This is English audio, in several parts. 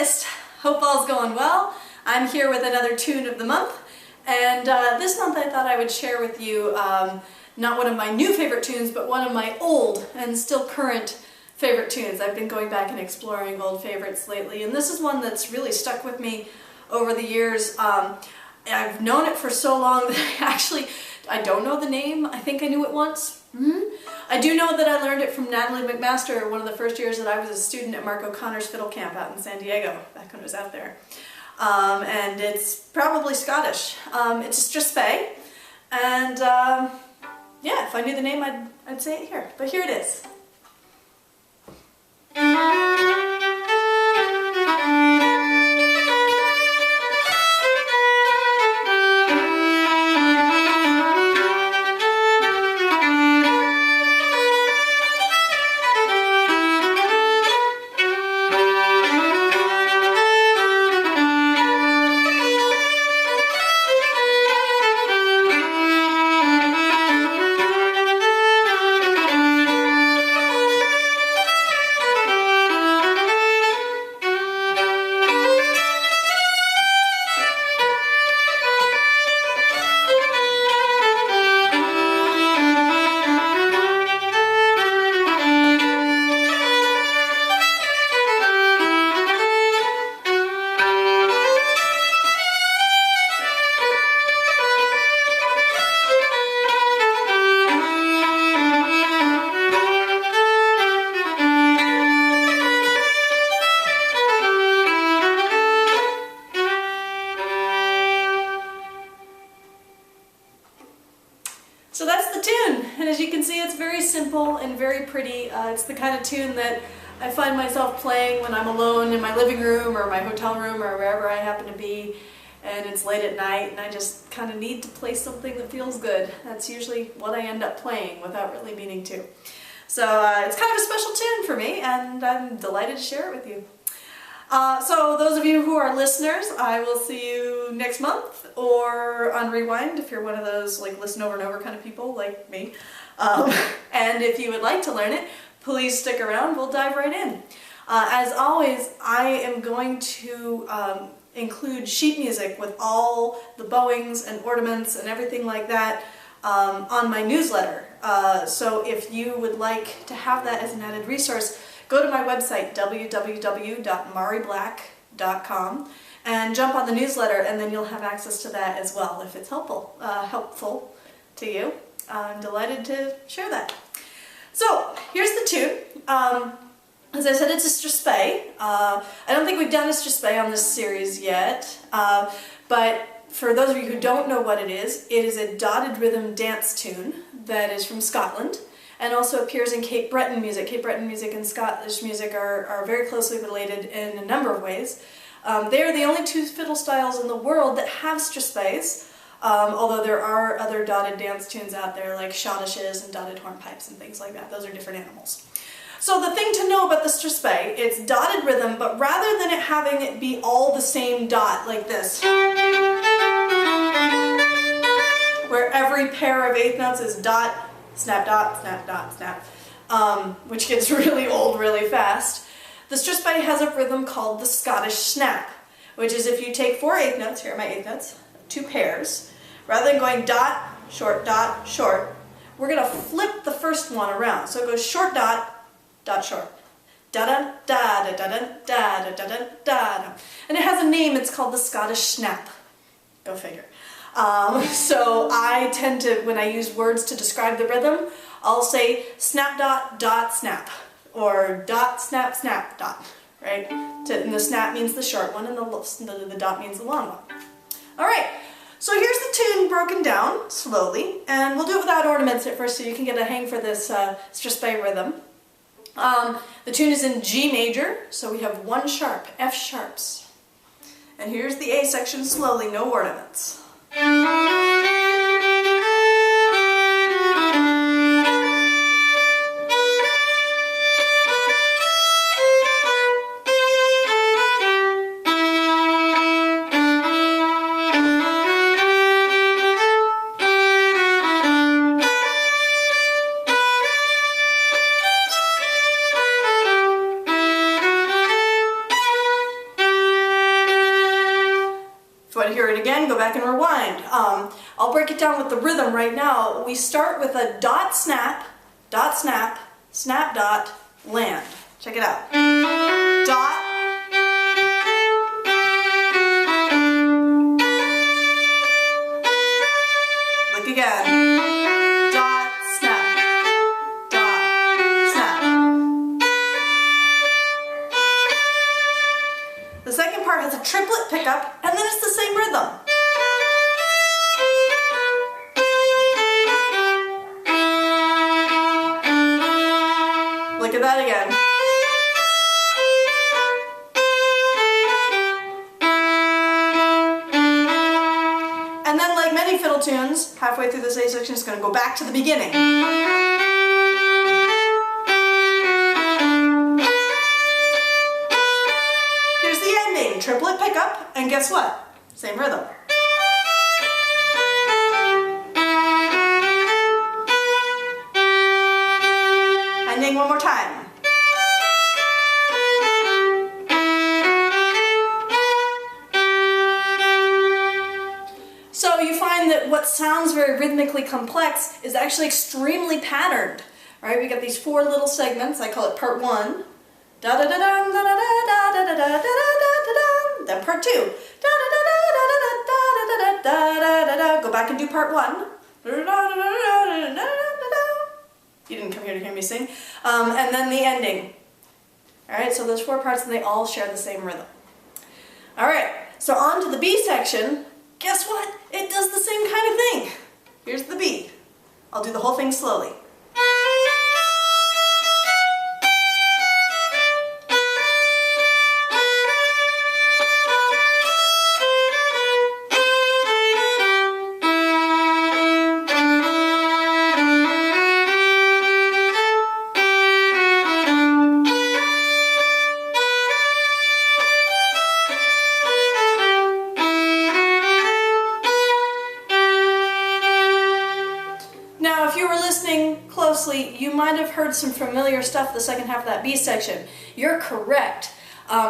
August. Hope all's going well. I'm here with another tune of the month, and this month I thought I would share with you not one of my new favorite tunes, but one of my old and still current favorite tunes. I've been going back and exploring old favorites lately, and this is one that's really stuck with me over the years. I've known it for so long that I don't know the name. I think I knew it once. I do know that I learned it from Natalie McMaster one of the first years that I was a student at Mark O'Connor's fiddle camp out in San Diego, back when I was out there. And it's probably Scottish. It's Strathspey, and yeah, if I knew the name I'd say it here, but here it is. So that's the tune, and as you can see, it's very simple and very pretty. It's the kind of tune that I find myself playing when I'm alone in my living room or my hotel room or wherever I happen to be, and it's late at night and I just kind of need to play something that feels good. That's usually what I end up playing without really meaning to. So it's kind of a special tune for me, and I'm delighted to share it with you. So those of you who are listeners, I will see you next month, or on Rewind if you're one of those like listen over and over kind of people like me. And if you would like to learn it, please stick around, we'll dive right in. As always, I am going to include sheet music with all the bowings and ornaments and everything like that on my newsletter. So if you would like to have that as an added resource, go to my website, www.mariblack.com, and jump on the newsletter, and then you'll have access to that as well if it's helpful to you. I'm delighted to share that. So here's the tune. As I said, it's a Strathspey. I don't think we've done a Strathspey on this series yet, but for those of you who don't know what it is a dotted rhythm dance tune that is from Scotland, and also appears in Cape Breton music. Cape Breton music and Scottish music are very closely related in a number of ways. They are the only two fiddle styles in the world that have Strathspeys, although there are other dotted dance tunes out there like schottisches and dotted hornpipes and things like that. Those are different animals. So the thing to know about the Strathspey, it's dotted rhythm, but rather than it having it be all the same dot like this, where every pair of eighth notes is dot, snap, dot, snap, dot, snap, which gets really old really fast. The Strathspey has a rhythm called the Scottish snap, which is if you take 4 eighth notes, here are my eighth notes, 2 pairs, rather than going dot, short, we're going to flip the first one around. So it goes short, dot, dot, short. Da-da, da-da, da-da, da-da, da-da, da-da. And it has a name, it's called the Scottish snap. Go figure. So I tend to, when I use words to describe the rhythm, I'll say snap dot dot snap, or dot snap snap dot, right? And the snap means the short one and the dot means the long one. Alright, so here's the tune broken down slowly, and we'll do it without ornaments at first so you can get a hang for this Strathspey rhythm. The tune is in G major, so we have 1 sharp, F sharps. And here's the A section slowly, no ornaments. to hear it again, go back and rewind. I'll break it down with the rhythm right now. We start with a dot, snap, snap, dot, land. Check it out. Dot. Look again. Dot, snap, dot, snap. The second part has a triplet pickup, and then it's the same rhythm. Look at that again. And then, like many fiddle tunes, halfway through this A section, it's going to go back to the beginning. Here's the ending, triplet pickup, and guess what? Same rhythm. Ending one more time. So you find that what sounds very rhythmically complex is actually extremely patterned. Right? We got these 4 little segments. I call it part 1. Da da da da da da da da da da da da. Then part 2. Da da da da da da da da da da. Go back and do part 1. You didn't come here to hear me sing. And then the ending. Alright, so those 4 parts, and they all share the same rhythm. Alright, so on to the B section. Guess what? It does the same kind of thing. Here's the B. I'll do the whole thing slowly. Closely, you might have heard some familiar stuff the second half of that B section. You're correct.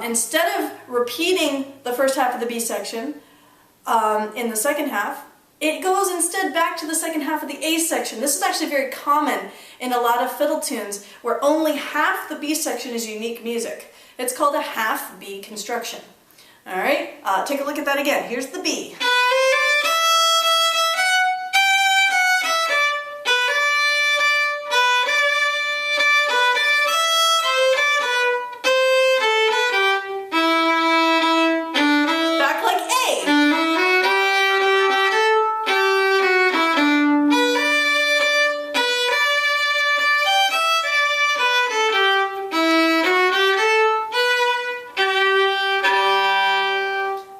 Instead of repeating the first half of the B section in the second half, it goes instead back to the second half of the A section. This is actually very common in a lot of fiddle tunes where only half the B section is unique music. It's called a half B construction. Alright, take a look at that again. Here's the B.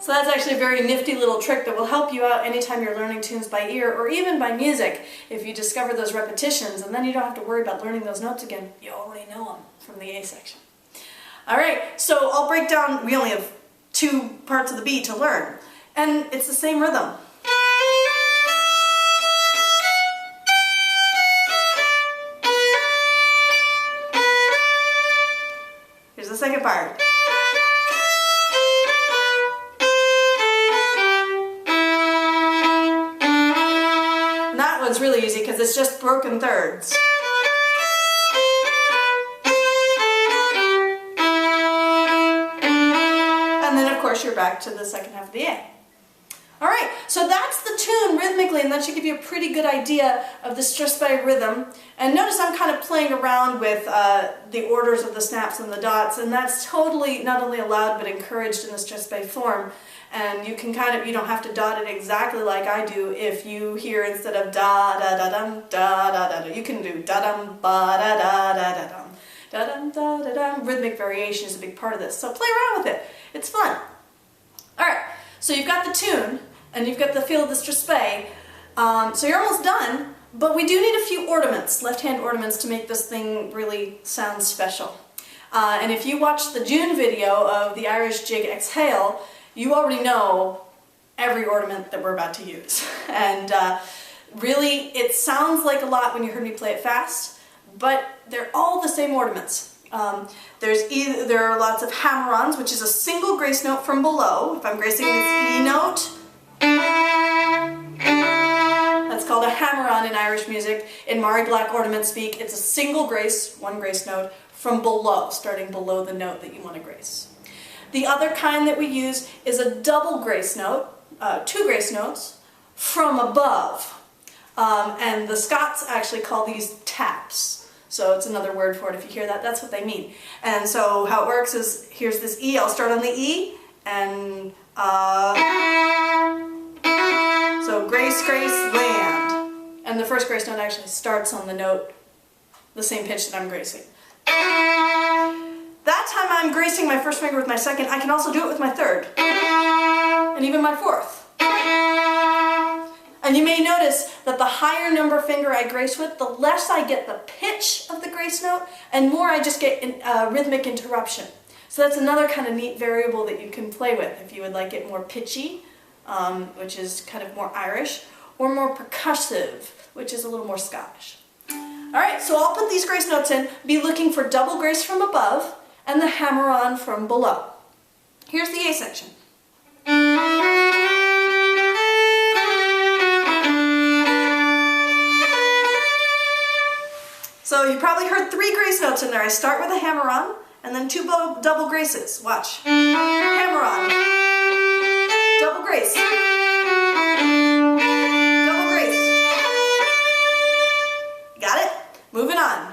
So that's actually a very nifty little trick that will help you out anytime you're learning tunes by ear or even by music. If you discover those repetitions, and then you don't have to worry about learning those notes again. You already know them from the A section. Alright, so I'll break down, we only have 2 parts of the B to learn. And it's the same rhythm. Here's the second part. One's really easy because it's just broken thirds. And then of course you're back to the second half of the A. Alright, so that's the tune rhythmically, and that should give you a pretty good idea of the Strathspey rhythm. And notice I'm kind of playing around with the orders of the snaps and the dots, and that's totally not only allowed but encouraged in the Strathspey form. And you can you don't have to dot it exactly like I do. If you hear instead of da da da dum da da da da, you can do da dum ba da da da da dum da dum da da dum. Rhythmic variation is a big part of this, so play around with it. It's fun. All right, so you've got the tune and you've got the feel of the Strathspey. So you're almost done, but we do need a few ornaments, left-hand ornaments, to make this thing really sound special. And if you watch the June video of the Irish jig Exhale, you already know every ornament that we're about to use. And really, it sounds like a lot when you heard me play it fast, but they're all the same ornaments. There are lots of hammer-ons, which is a single grace note from below. If I'm gracing this E note, That's called a hammer-on in Irish music. In Mari Black ornament speak, it's a single grace, one grace note, from below, starting below the note that you want to grace. The other kind that we use is a double grace note, two grace notes, from above. And the Scots actually call these taps. So it's another word for it. If you hear that, that's what they mean. And so how it works is, here's this E. I'll start on the E, and so grace, grace, land. And the first grace note actually starts on the note, the same pitch that I'm gracing. That time I'm gracing my first finger with my second, I can also do it with my third, and even my fourth. And you may notice that the higher number finger I grace with, the less I get the pitch of the grace note, and more I just get rhythmic interruption. So that's another kind of neat variable that you can play with if you would like it more pitchy, which is kind of more Irish, or more percussive, which is a little more Scottish. Alright, so I'll put these grace notes in, be looking for double grace from above, and the hammer-on from below. Here's the A section. So you probably heard 3 grace notes in there. I start with a hammer-on, and then 2 double graces. Watch. Hammer-on. Double grace. Double grace. Got it? Moving on.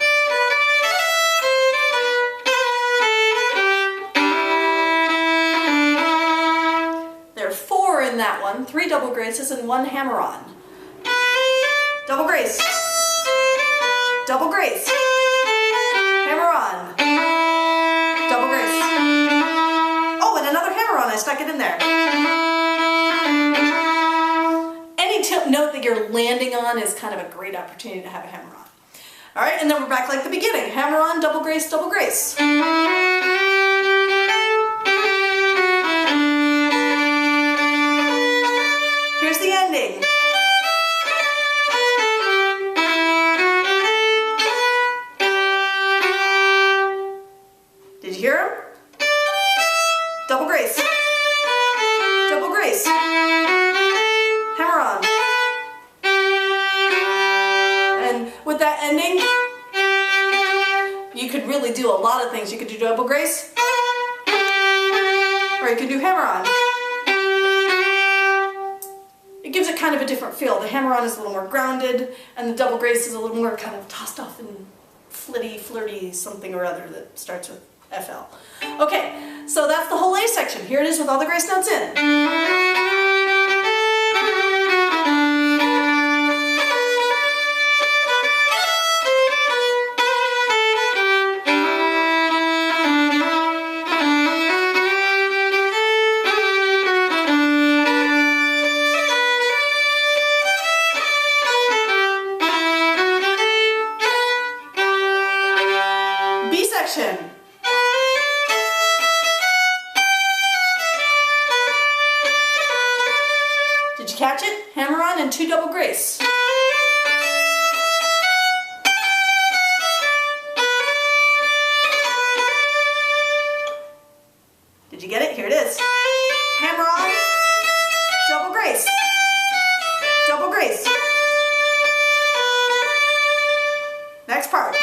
There are 4 in that one. 3 double graces and 1 hammer-on. Double grace. Double grace. Hammer-on. Double grace. Oh, and another hammer-on. I stuck it in there. Any note that you're landing on is kind of a great opportunity to have a hammer-on. All right, and then we're back like the beginning. Hammer-on, double grace, double grace. Here's the ending. Did you hear him? Double grace. Double grace. Hammer-on. And with that ending, you could really do a lot of things. You could do double grace, or you could do hammer-on. It gives it kind of a different feel. The hammer-on is a little more grounded, and the double grace is a little more kind of tossed off and flirty something or other that starts with FL. Okay, so that's the whole A section. Here it is with all the grace notes in. B section. Did you catch it? Hammer-on and 2 double grace. Did you get it? Here it is. Hammer-on, double grace, double grace. Next part.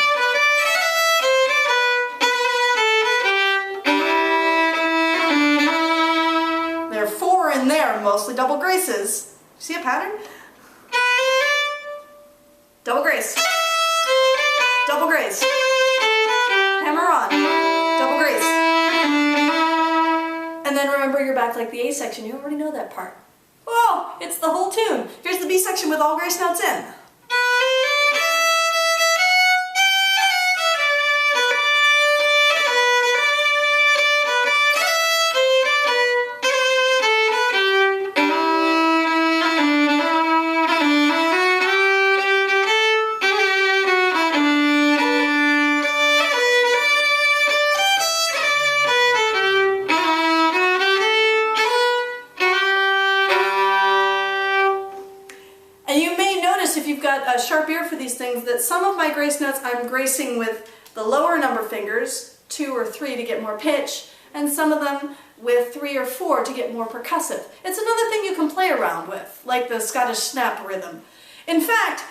There are 4 in there, mostly double graces. See a pattern? Double grace. Double grace. Hammer-on. Double grace. And then remember, you're back like the A section. You already know that part. Whoa, it's the whole tune. Here's the B section with all grace notes in. If you've got a sharp ear for these things, that some of my grace notes I'm gracing with the lower number fingers, 2 or 3 to get more pitch, and some of them with 3 or 4 to get more percussive. It's another thing you can play around with, like the Scottish snap rhythm. In fact,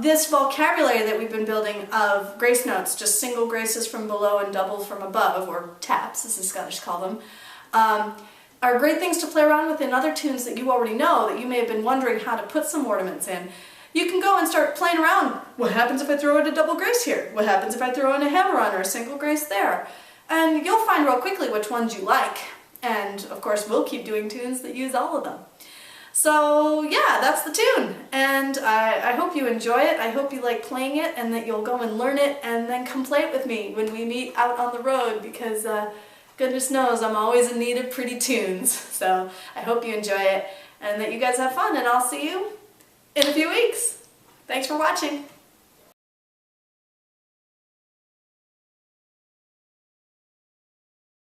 this vocabulary that we've been building of grace notes, just single graces from below and double from above, or taps as the Scottish call them, are great things to play around with in other tunes that you already know that you may have been wondering how to put some ornaments in. You can go and start playing around. What happens if I throw in a double grace here? What happens if I throw in a hammer-on or a single grace there? And you'll find real quickly which ones you like. And of course we'll keep doing tunes that use all of them. So yeah, that's the tune. And I hope you enjoy it. I hope you like playing it and that you'll go and learn it and then come play it with me when we meet out on the road, because goodness knows I'm always in need of pretty tunes. So I hope you enjoy it and that you guys have fun, and I'll see you in a few weeks. Thanks for watching.